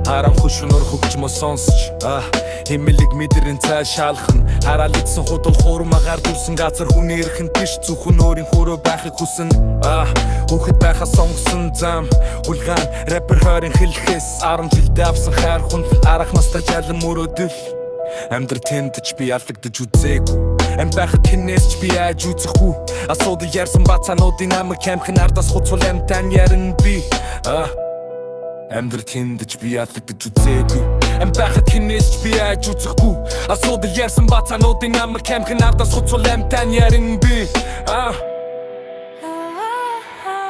Харам хушунор хөгжмө сонсч химэлэг мэдэрэн цаашаалхан хараал идсэн худал хуурмагаар дүрсэн газар хүний эрхэнд биш зөвхөн өөрийн хөрөө байхыг хүсэн хүүхэд байхаа сонгосон зам хулгайн рэпер хойрын хэлхээс 10 жилдээ авсан хайр хүн арах настай жалан мөрөөдөл амьдрал тэндэж би ялагдаж үзээгүй байхад хинээс ч би яаж үзэхгүй асуудал ярьсан бацаануудын амиг камхын ардаас хуцвал амтан ярин би амьдрал тэндэж би ялагдаж үзээгүй байхад хинээс ч би яаж үзэхгүй асуудал ярьсан бацаануудын амиг камхын ардаас хуцвал амтан ярин би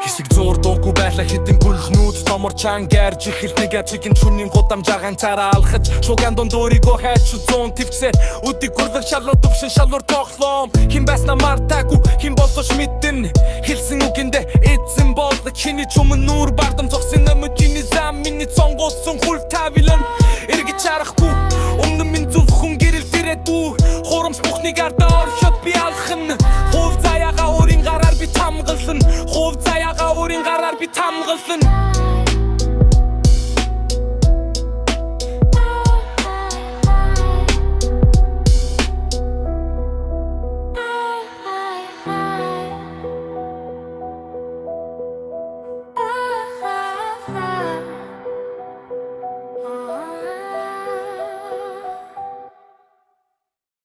Хисэг зур дуугүй байлаа хэдэн бүлхнүүд томор чан гэрж ихэл нэг ачиг чүнийн гудам жагаан цараа алхаж шуган донд өөрийгөө хайч зүүн твсээ өдийг гүрлэх шалуур төвшин шалуур тоглоом хин байсна мартаагүй хин болооч мэдэн хэлсэн үгэндээ эзэн болдог чиний чумын нүур бардам зогсын өмнө чиний зам миний цонгоосон хүл тавилан эргэж харахгүй өмнө минь зөвхөн гэрэл дээрээ хурамс бүхнийг ардаа оршоод би алхна хов заяага өөрийн гараар би тамгалсан хов заяага өөрийн гараар би тамгалсан